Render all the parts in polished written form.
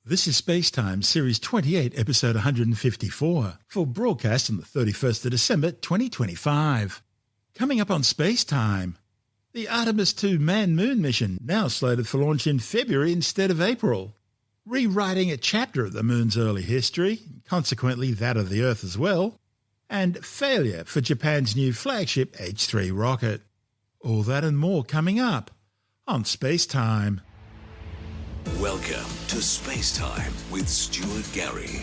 This is SpaceTime Series 28, Episode 154, for broadcast on the 31st of December 2025. Coming up on SpaceTime, the Artemis 2 manned-moon mission, now slated for launch in February instead of April. Rewriting a chapter of the Moon's early history, consequently that of the Earth as well. And failure for Japan's new flagship H3 rocket. All that and more coming up on SpaceTime. Welcome to SpaceTime with Stuart Gary.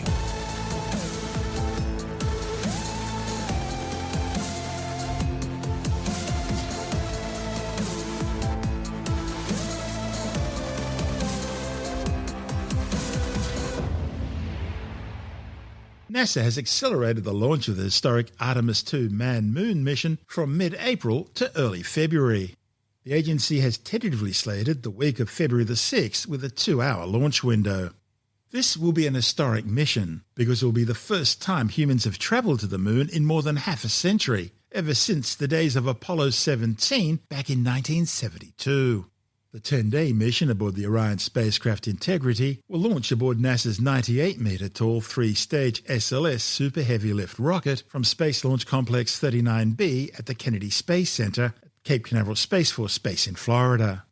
NASA has accelerated the launch of the historic Artemis 2 manned-moon mission from mid-April to early February. The agency has tentatively slated the week of February the 6th with a 2-hour launch window. This will be an historic mission because it will be the first time humans have travelled to the Moon in more than half a century, ever since the days of Apollo 17 back in 1972. The 10-day mission aboard the Orion spacecraft Integrity will launch aboard NASA's 98-metre-tall 3-stage SLS Super Heavy Lift rocket from Space Launch Complex 39B at the Kennedy Space Center at Cape Canaveral Space Force Base in Florida.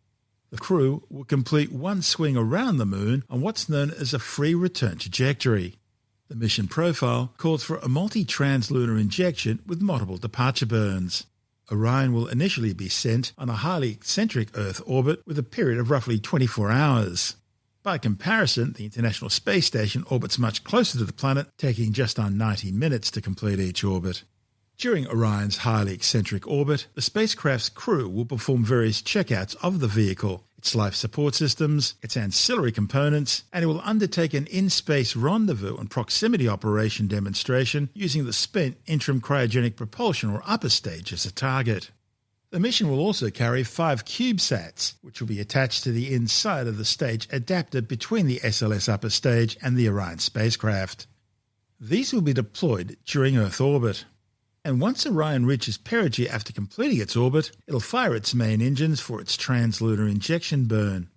The crew will complete one swing around the Moon on what's known as a free return trajectory. The mission profile calls for a multi-translunar injection with multiple departure burns. Orion will initially be sent on a highly eccentric Earth orbit with a period of roughly 24 hours. By comparison, the International Space Station orbits much closer to the planet, taking just on 90 minutes to complete each orbit. During Orion's highly eccentric orbit, the spacecraft's crew will perform various checkouts of the vehicle, its life support systems, its ancillary components, and it will undertake an in-space rendezvous and proximity operation demonstration using the spent interim cryogenic propulsion or upper stage as a target. The mission will also carry 5 cubesats, which will be attached to the inside of the stage adapter between the SLS upper stage and the Orion spacecraft. These will be deployed during Earth orbit. And once Orion reaches perigee after completing its orbit, it'll fire its main engines for its translunar injection burn.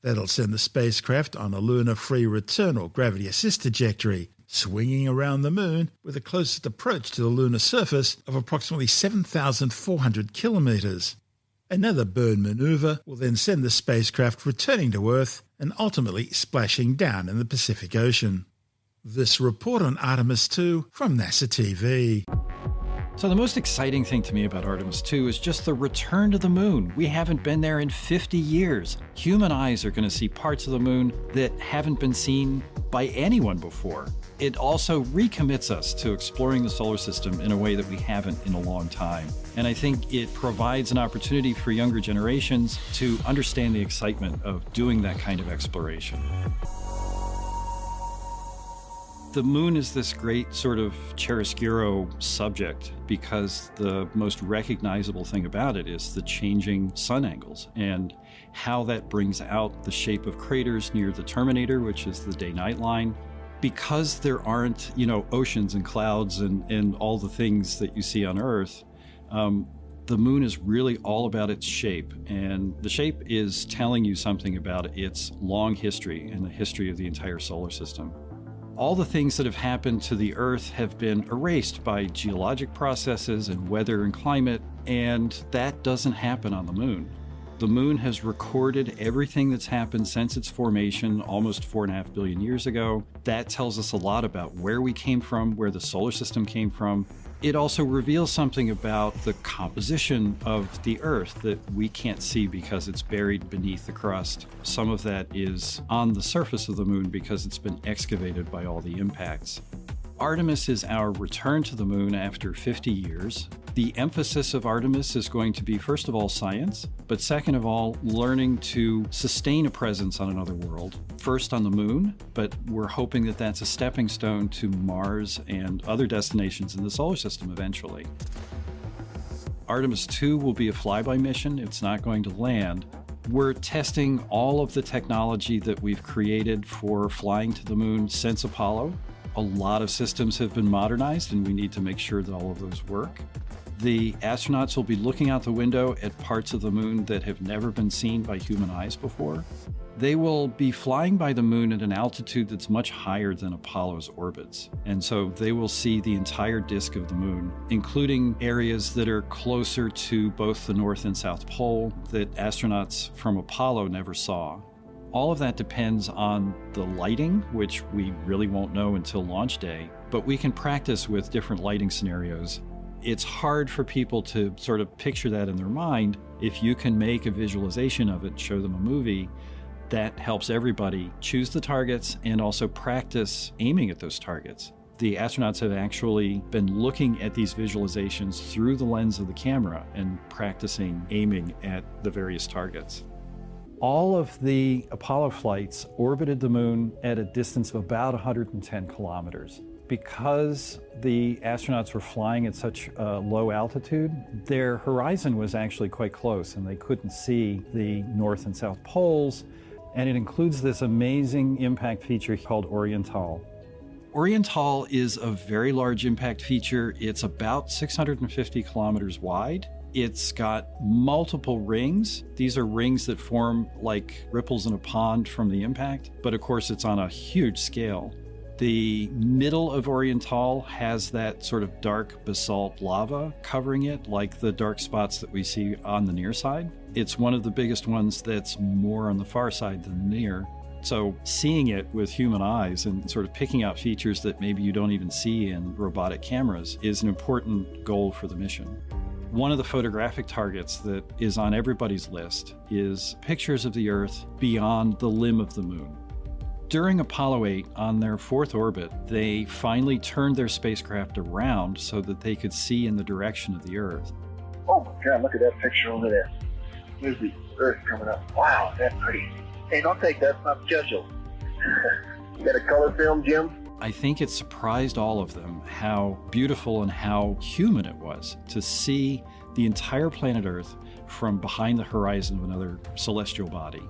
That'll send the spacecraft on a lunar free return or gravity-assist trajectory, swinging around the Moon with the closest approach to the lunar surface of approximately 7,400 kilometres. Another burn manoeuvre will then send the spacecraft returning to Earth and ultimately splashing down in the Pacific Ocean. This report on Artemis 2 from NASA TV. So the most exciting thing to me about Artemis 2 is just the return to the Moon. We haven't been there in 50 years. Human eyes are going to see parts of the Moon that haven't been seen by anyone before. It also recommits us to exploring the solar system in a way that we haven't in a long time. And I think it provides an opportunity for younger generations to understand the excitement of doing that kind of exploration. The Moon is this great sort of chiaroscuro subject because the most recognizable thing about it is the changing sun angles and how that brings out the shape of craters near the terminator, which is the day-night line. Because there aren't, oceans and clouds and all the things that you see on Earth, the Moon is really all about its shape. And the shape is telling you something about its long history and the history of the entire solar system. All the things that have happened to the Earth have been erased by geologic processes and weather and climate, and that doesn't happen on the Moon. The Moon has recorded everything that's happened since its formation almost 4.5 billion years ago. That tells us a lot about where we came from, where the solar system came from. It also reveals something about the composition of the Earth that we can't see because it's buried beneath the crust. Some of that is on the surface of the Moon because it's been excavated by all the impacts. Artemis is our return to the Moon after 50 years. The emphasis of Artemis is going to be, first of all, science, but second of all, learning to sustain a presence on another world. First on the Moon, but we're hoping that that's a stepping stone to Mars and other destinations in the solar system eventually. Artemis 2 will be a flyby mission. It's not going to land. We're testing all of the technology that we've created for flying to the Moon since Apollo. A lot of systems have been modernized, and we need to make sure that all of those work. The astronauts will be looking out the window at parts of the Moon that have never been seen by human eyes before. they will be flying by the moon at an altitude that's much higher than Apollo's orbits. And so they will see the entire disk of the moon, including areas that are closer to both the North and South Pole that astronauts from Apollo never saw. All of that depends on the lighting, which we really won't know until launch day, but we can practice with different lighting scenarios. It's hard for people to sort of picture that in their mind. If you can make a visualization of it, show them a movie, that helps everybody choose the targets and also practice aiming at those targets. The astronauts have actually been looking at these visualizations through the lens of the camera and practicing aiming at the various targets. All of the Apollo flights orbited the moon at a distance of about 110 kilometers. Because the astronauts were flying at such a low altitude, their horizon was actually quite close and they couldn't see the North and South poles. And it includes this amazing impact feature called Orion. Orion is a very large impact feature. It's about 650 kilometers wide. It's got multiple rings. These are rings that form like ripples in a pond from the impact, but of course it's on a huge scale. The middle of Orion has that sort of dark basalt lava covering it, like the dark spots that we see on the near side. It's one of the biggest ones that's more on the far side than the near. So seeing it with human eyes and sort of picking out features that maybe you don't even see in robotic cameras is an important goal for the mission. One of the photographic targets that is on everybody's list is pictures of the Earth beyond the limb of the moon. During Apollo 8, on their fourth orbit, they finally turned their spacecraft around so that they could see in the direction of the Earth. Oh my God, look at that picture over there. There's the Earth coming up. Wow, that's pretty. Hey, don't take that, it's not scheduled. You got a color film, Jim? I think it surprised all of them how beautiful and how human it was to see the entire planet Earth from behind the horizon of another celestial body.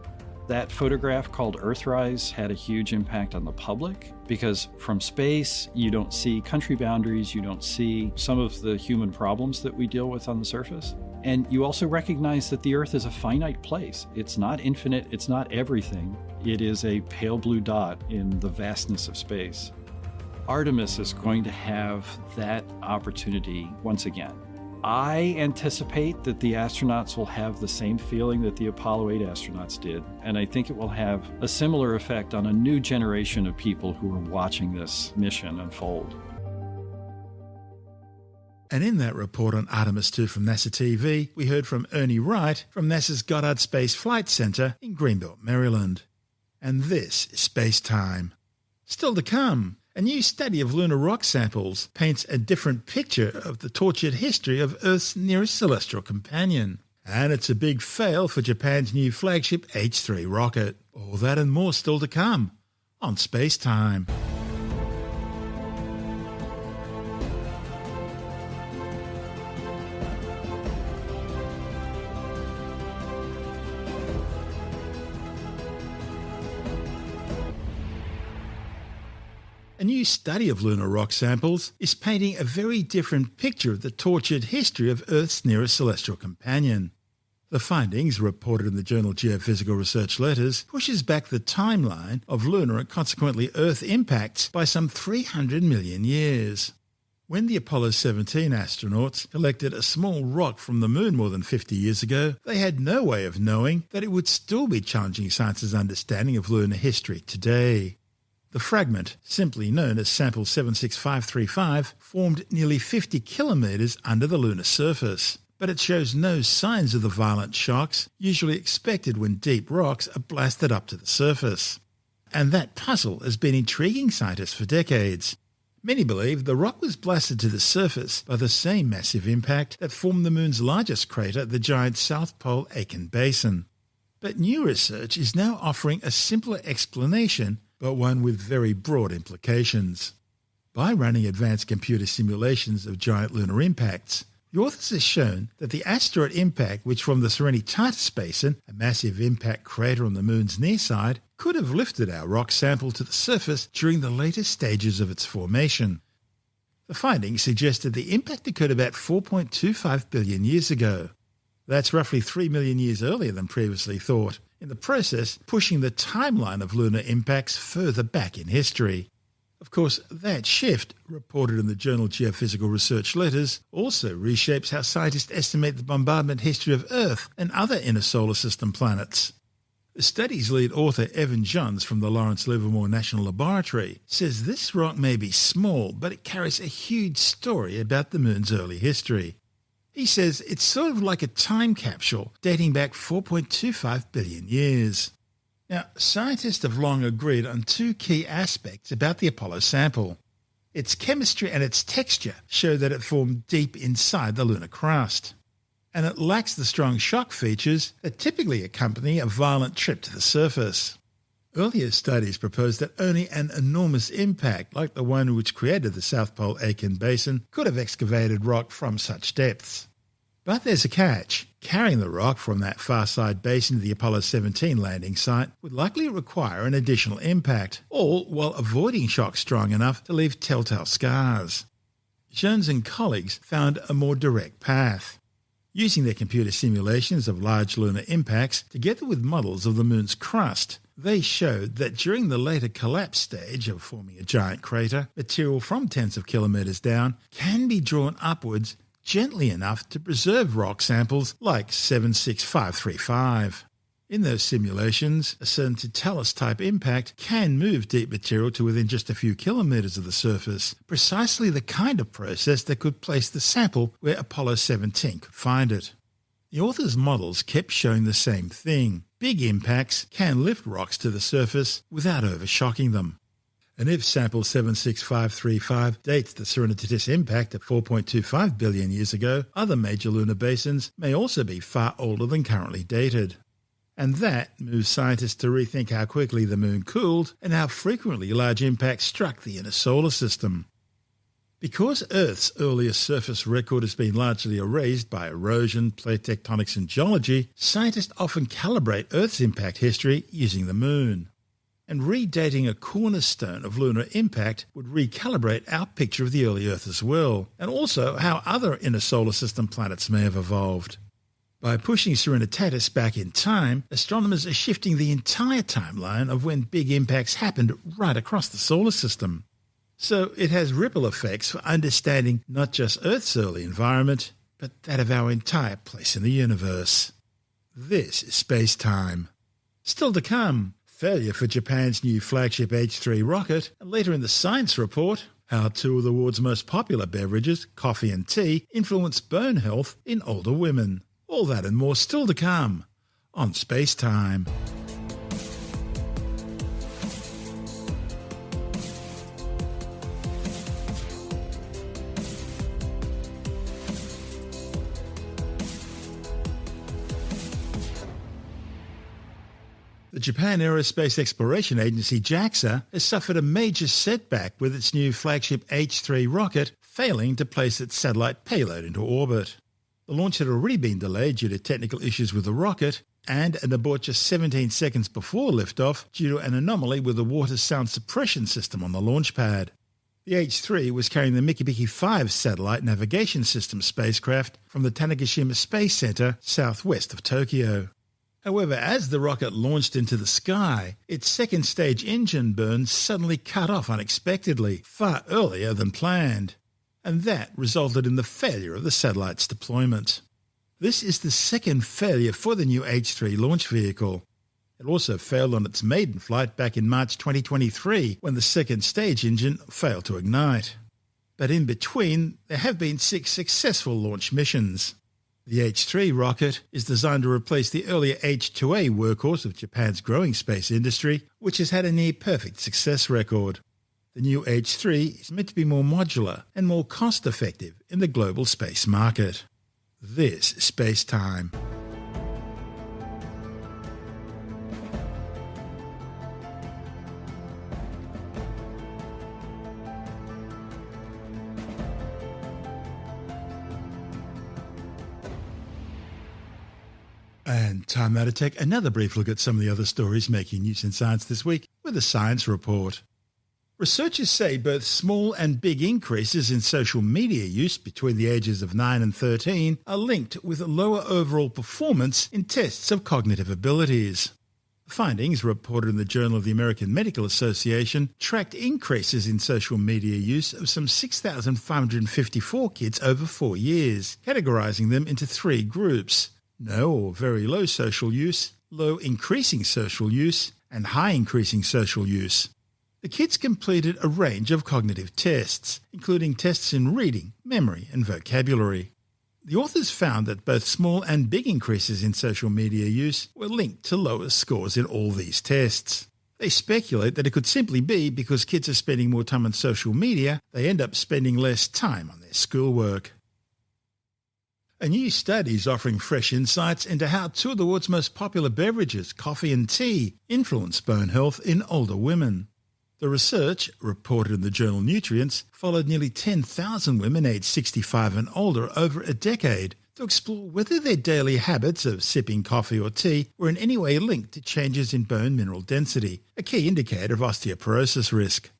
That photograph called Earthrise had a huge impact on the public because from space, you don't see country boundaries, you don't see some of the human problems that we deal with on the surface. And you also recognize that the Earth is a finite place. It's not infinite, it's not everything. It is a pale blue dot in the vastness of space. Artemis is going to have that opportunity once again. I anticipate that the astronauts will have the same feeling that the Apollo 8 astronauts did, and I think it will have a similar effect on a new generation of people who are watching this mission unfold. And in that report on Artemis 2 from NASA TV, we heard from Ernie Wright from NASA's Goddard Space Flight Center in Greenbelt, Maryland. And this is SpaceTime. Still to come, a new study of lunar rock samples paints a different picture of the tortured history of Earth's nearest celestial companion. And it's a big fail for Japan's new flagship H3 rocket. All that and more still to come on SpaceTime. A new study of lunar rock samples is painting a very different picture of the tortured history of Earth's nearest celestial companion. The findings, reported in the journal Geophysical Research Letters, pushes back the timeline of lunar and consequently Earth impacts by some 300 million years. When the Apollo 17 astronauts collected a small rock from the moon more than 50 years ago, they had no way of knowing that it would still be challenging science's understanding of lunar history today. The fragment, simply known as sample 76535, formed nearly 50 kilometres under the lunar surface, but it shows no signs of the violent shocks usually expected when deep rocks are blasted up to the surface. And that puzzle has been intriguing scientists for decades. Many believe the rock was blasted to the surface by the same massive impact that formed the moon's largest crater, the giant South Pole Aitken Basin. But new research is now offering a simpler explanation, but one with very broad implications. By running advanced computer simulations of giant lunar impacts, the authors have shown that the asteroid impact, which from the Serenitatis Basin, a massive impact crater on the moon's near side, could have lifted our rock sample to the surface during the later stages of its formation. The findings suggested the impact occurred about 4.25 billion years ago. That's roughly 3 million years earlier than previously thought. in the process pushing the timeline of lunar impacts further back in history. Of course, that shift, reported in the journal Geophysical Research Letters, also reshapes how scientists estimate the bombardment history of Earth and other inner solar system planets. The study's lead author, Evan Johns from the Lawrence Livermore National Laboratory, says this rock may be small, but it carries a huge story about the Moon's early history. He says it's sort of like a time capsule dating back 4.25 billion years. Now, scientists have long agreed on two key aspects about the Apollo sample. Its chemistry and its texture show that it formed deep inside the lunar crust. And it lacks the strong shock features that typically accompany a violent trip to the surface. Earlier studies proposed that only an enormous impact, like the one which created the South Pole Aitken Basin, could have excavated rock from such depths. But there's a catch. Carrying the rock from that far side basin to the Apollo 17 landing site would likely require an additional impact, all while avoiding shock strong enough to leave telltale scars. Jones and colleagues found a more direct path. Using their computer simulations of large lunar impacts, together with models of the Moon's crust, they showed that during the later collapse stage of forming a giant crater, material from tens of kilometres down can be drawn upwards gently enough to preserve rock samples like 76535. In those simulations, a Serenitatis-type impact can move deep material to within just a few kilometres of the surface, precisely the kind of process that could place the sample where Apollo 17 could find it. The authors' models kept showing the same thing. Big impacts can lift rocks to the surface without overshocking them. And if sample 76535 dates the Serenitatis impact at 4.25 billion years ago, other major lunar basins may also be far older than currently dated. And that moves scientists to rethink how quickly the Moon cooled and how frequently large impacts struck the inner solar system. Because Earth's earliest surface record has been largely erased by erosion, plate tectonics and geology, scientists often calibrate Earth's impact history using the Moon. And redating a cornerstone of lunar impact would recalibrate our picture of the early Earth as well, and also how other inner solar system planets may have evolved. By pushing Serenitatis back in time, astronomers are shifting the entire timeline of when big impacts happened right across the solar system. So it has ripple effects for understanding not just Earth's early environment, but that of our entire place in the universe. This is SpaceTime. Still to come, failure for Japan's new flagship H3 rocket, and later in the science report, how two of the world's most popular beverages, coffee and tea, influence bone health in older women. All that and more still to come on SpaceTime. The Japan Aerospace Exploration Agency JAXA has suffered a major setback with its new flagship H3 rocket failing to place its satellite payload into orbit. The launch had already been delayed due to technical issues with the rocket and an abort just 17 seconds before liftoff due to an anomaly with the water sound suppression system on the launch pad. The H3 was carrying the Mikibiki 5 satellite navigation system spacecraft from the Tanegashima Space Center southwest of Tokyo. However, as the rocket launched into the sky, its second stage engine burn suddenly cut off unexpectedly, far earlier than planned, and that resulted in the failure of the satellite's deployment. This is the second failure for the new H3 launch vehicle. It also failed on its maiden flight back in March 2023 when the second stage engine failed to ignite. But in between, there have been 6 successful launch missions. The H3 rocket is designed to replace the earlier H2A workhorse of Japan's growing space industry, which has had a near-perfect success record. The new H3 is meant to be more modular and more cost-effective in the global space market. This is SpaceTime. And time now to take another brief look at some of the other stories making news in science this week with a science report. Researchers say both small and big increases in social media use between the ages of 9 and 13 are linked with lower overall performance in tests of cognitive abilities. The findings, reported in the Journal of the American Medical Association, tracked increases in social media use of some 6,554 kids over 4 years, categorising them into 3 groups: no or very low social use, low increasing social use, and high increasing social use. The kids completed a range of cognitive tests, including tests in reading, memory, and vocabulary. The authors found that both small and big increases in social media use were linked to lower scores in all these tests. They speculate that it could simply be because kids are spending more time on social media, they end up spending less time on their schoolwork. A new study is offering fresh insights into how 2 of the world's most popular beverages, coffee and tea, influence bone health in older women. The research, reported in the journal Nutrients, followed nearly 10,000 women aged 65 and older over a decade to explore whether their daily habits of sipping coffee or tea were in any way linked to changes in bone mineral density, a key indicator of osteoporosis risk.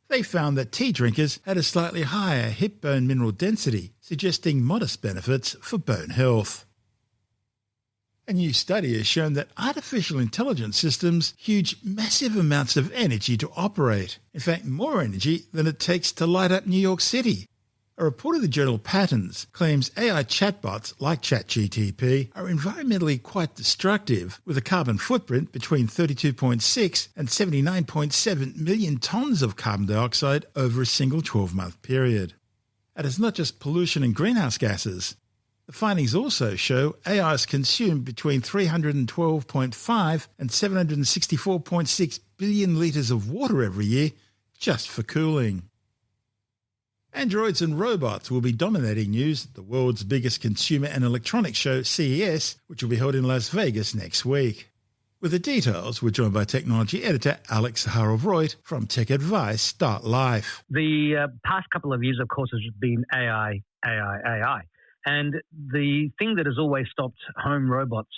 They found that tea drinkers had a slightly higher hip bone mineral density, suggesting modest benefits for bone health. A new study has shown that artificial intelligence systems use massive amounts of energy to operate, in fact more energy than it takes to light up New York City. A report of the journal Patterns claims AI chatbots like ChatGPT are environmentally quite destructive, with a carbon footprint between 32.6 and 79.7 million tonnes of carbon dioxide over a single 12-month period. And it's not just pollution and greenhouse gases. The findings also show AI is consumed between 312.5 and 764.6 billion litres of water every year just for cooling. Androids and robots will be dominating news at the world's biggest consumer and electronics show, CES, which will be held in Las Vegas next week. With the details, we're joined by technology editor Alex Zaharov-Reutt from Tech Advice Start Life. The past couple of years, of course, has been AI. And the thing that has always stopped home robots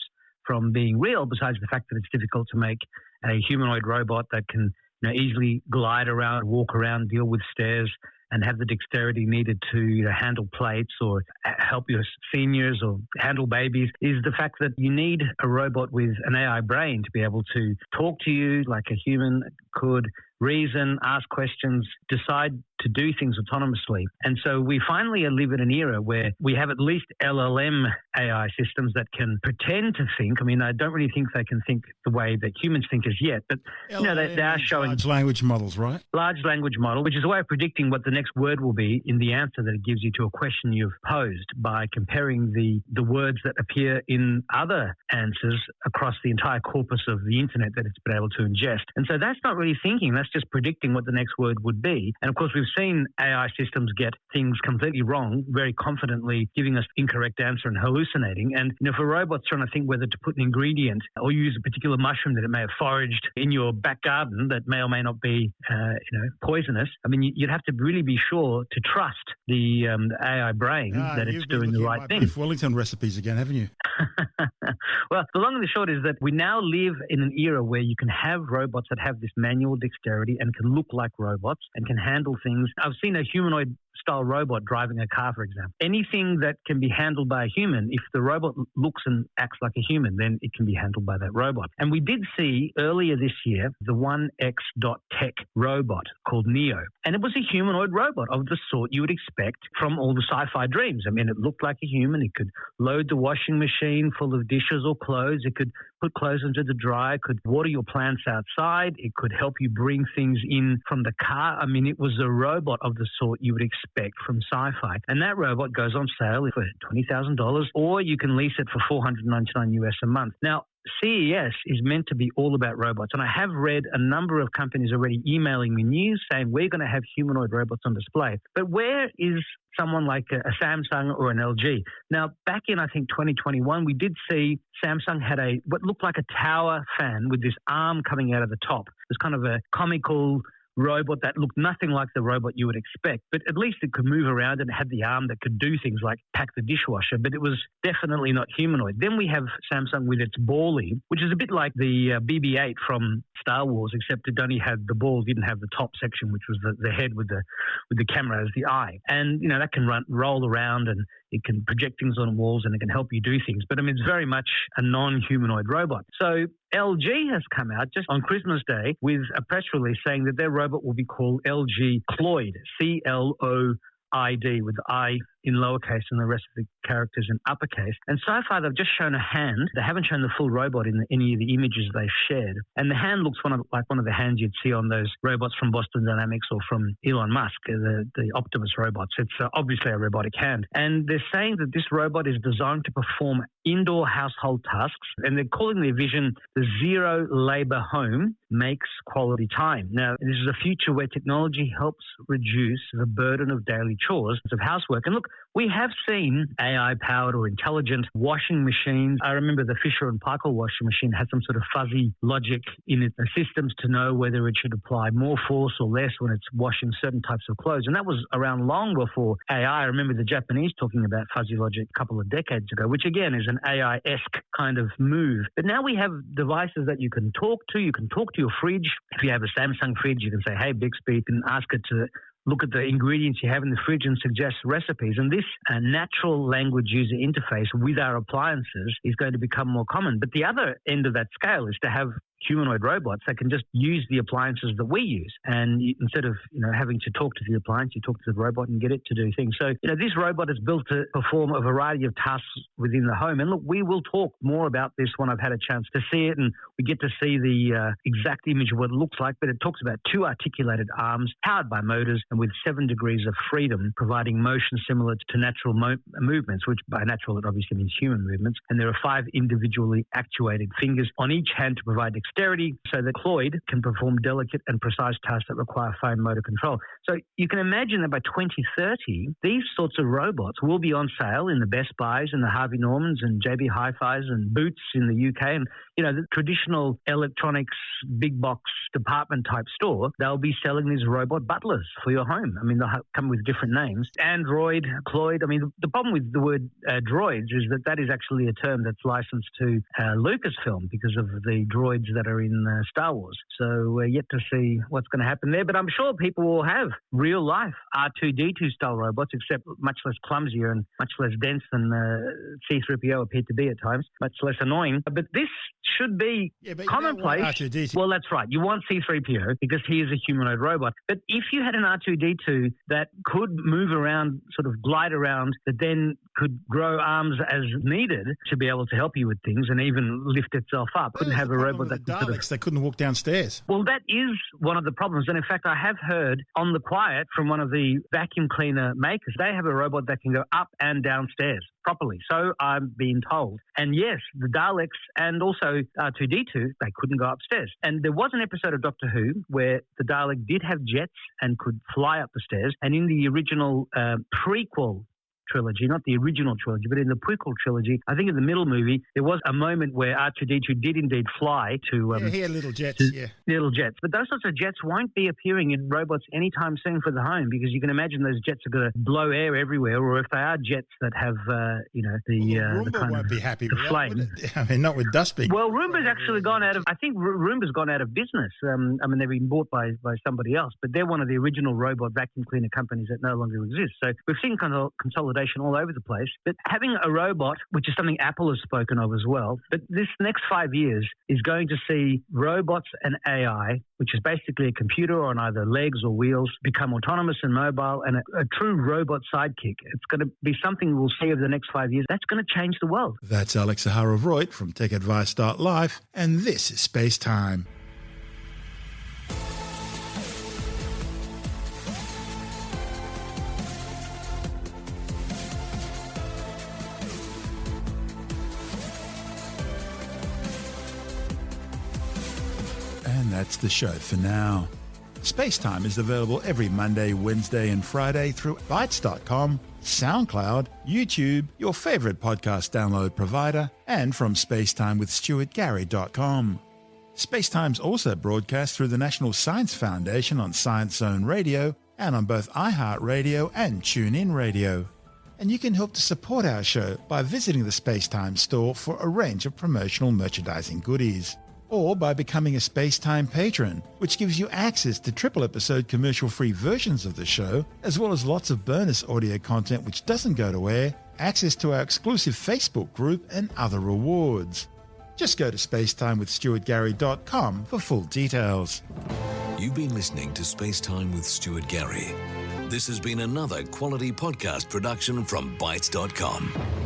from being real, besides the fact that it's difficult to make a humanoid robot that can easily glide around, walk around, deal with stairs, and have the dexterity needed to handle plates or help your seniors or handle babies, is the fact that you need a robot with an AI brain to be able to talk to you like a human could, reason, ask questions, decide to do things autonomously. And so we finally live in an era where we have at least LLM AI systems that can pretend to think. I mean, I don't really think they can think the way that humans think as yet, but they are showing large language models, right? Large language model, which is a way of predicting what the next word will be in the answer that it gives you to a question you've posed by comparing the words that appear in other answers across the entire corpus of the internet that it's been able to ingest. And so that's not really thinking, that's just predicting what the next word would be. And of course, we've seen AI systems get things completely wrong, very confidently giving us incorrect answer and hallucinating. And if a robot's trying to think whether to put an ingredient or use a particular mushroom that it may have foraged in your back garden that may or may not be, poisonous, I mean, you'd have to really be sure to trust the AI brain that it's doing the right thing. Beef Wellington recipes again, haven't you? Well, the long and the short is that we now live in an era where you can have robots that have this manual dexterity and can look like robots and can handle things. I've seen a humanoid-style robot driving a car, for example. Anything that can be handled by a human, if the robot looks and acts like a human, then it can be handled by that robot. And we did see earlier this year the 1X.Tech robot called Neo. And it was a humanoid robot of the sort you would expect from all the sci-fi dreams. I mean, it looked like a human. It could load the washing machine full of dishes or clothes. It could put clothes into the dryer, could water your plants outside. It could help you bring things in from the car. I mean, it was a robot of the sort you would expect from sci-fi. And that robot goes on sale for $20,000, or you can lease it for $499 US a month. Now, CES is meant to be all about robots. And I have read a number of companies already emailing me news saying we're going to have humanoid robots on display. But where is someone like a Samsung or an LG? Now, back in, I think, 2021, we did see Samsung had what looked like a tower fan with this arm coming out of the top. It was kind of a comical robot that looked nothing like the robot you would expect, but at least it could move around and had the arm that could do things like pack the dishwasher, but it was definitely not humanoid. Then we have Samsung with its Bally, which is a bit like the BB-8 from Star Wars, except it only had the ball, didn't have the top section, which was the head with the camera as the eye. And, that can roll around and it can project things on walls, and it can help you do things. But I mean, it's very much a non-humanoid robot. So LG has come out just on Christmas Day with a press release saying that their robot will be called LG Cloyd, CLOID, with the I in lowercase and the rest of the characters in uppercase. And so far, they've just shown a hand. They haven't shown the full robot in any of the images they've shared. And the hand looks like one of the hands you'd see on those robots from Boston Dynamics or from Elon Musk, the Optimus robots. It's obviously a robotic hand. And they're saying that this robot is designed to perform indoor household tasks, and they're calling their vision the zero labor home makes quality time. Now, this is a future where technology helps reduce the burden of daily chores of housework. And look, we have seen AI-powered or intelligent washing machines. I remember the Fisher and Paykel washing machine had some sort of fuzzy logic in it, systems to know whether it should apply more force or less when it's washing certain types of clothes. And that was around long before AI. I remember the Japanese talking about fuzzy logic a couple of decades ago, which again is an AI-esque kind of move. But now we have devices that you can talk to. You can talk to your fridge. If you have a Samsung fridge, you can say, hey, Bixby, you can ask it to look at the ingredients you have in the fridge and suggest recipes. And this natural language user interface with our appliances is going to become more common. But the other end of that scale is to have humanoid robots that can just use the appliances that we use. And instead of, having to talk to the appliance, you talk to the robot and get it to do things. So, this robot is built to perform a variety of tasks within the home. And look, we will talk more about this when I've had a chance to see it, and we get to see the exact image of what it looks like. But it talks about 2 articulated arms powered by motors and with 7 degrees of freedom, providing motion similar to natural movements, which by natural, it obviously means human movements. And there are 5 individually actuated fingers on each hand to provide dexterity, so that Cloyd can perform delicate and precise tasks that require fine motor control. So you can imagine that by 2030, these sorts of robots will be on sale in the Best Buys and the Harvey Normans and JB Hi-Fis and Boots in the UK. And, the traditional electronics big box department type store, they'll be selling these robot butlers for your home. I mean, they'll come with different names. Android, Cloyd. I mean, the problem with the word droids is that is actually a term that's licensed to Lucasfilm because of the droids that are in Star Wars. So we're yet to see what's going to happen there. But I'm sure people will have real life R2-D2 style robots, except much less clumsier and much less dense than C-3PO appeared to be at times, much less annoying. But this should be commonplace. R2-D2. Well, that's right. You want C-3PO because he is a humanoid robot. But if you had an R2-D2 that could move around, sort of glide around, that then could grow arms as needed to be able to help you with things and even lift itself up, couldn't have a robot that could Daleks, they couldn't walk downstairs. Well, that is one of the problems. And in fact, I have heard on the quiet from one of the vacuum cleaner makers, they have a robot that can go up and downstairs properly. So I'm being told. And yes, the Daleks and also R2-D2, they couldn't go upstairs. And there was an episode of Doctor Who where the Dalek did have jets and could fly up the stairs. And in the original prequel trilogy, not the original trilogy, but in the prequel trilogy, I think in the middle movie, there was a moment where R2-D2 did indeed fly to... he had little jets, Little jets. But those sorts of jets won't be appearing in robots anytime soon for the home, because you can imagine those jets are going to blow air everywhere, or if they are jets that have, Roomba the kind won't of be happy the with flame. That, I mean, not with dust being... Well, Roomba's actually gone out of... I think Roomba's gone out of business. They've been bought by somebody else, but they're one of the original robot vacuum cleaner companies that no longer exist. So we've seen kind of consolidation all over the place. But having a robot, which is something Apple has spoken of as well, but this next 5 years is going to see robots and AI, which is basically a computer on either legs or wheels, become autonomous and mobile, and a true robot sidekick. It's going to be something we'll see over the next 5 years. That's going to change the world. That's Alex Zaharov-Reutt from TechAdvice.life, and this is Space Time. And that's the show for now. SpaceTime is available every Monday, Wednesday and Friday through Bytes.com, SoundCloud, YouTube, your favourite podcast download provider, and from SpaceTimeWithStuartGarry.com. SpaceTime's also broadcast through the National Science Foundation on Science Zone Radio and on both iHeartRadio and TuneIn Radio. And you can help to support our show by visiting the SpaceTime store for a range of promotional merchandising goodies. or by becoming a SpaceTime patron, which gives you access to triple-episode commercial-free versions of the show, as well as lots of bonus audio content which doesn't go to air, access to our exclusive Facebook group, and other rewards. Just go to spacetimewithstuartgary.com for full details. You've been listening to SpaceTime with Stuart Gary. This has been another quality podcast production from Bytes.com.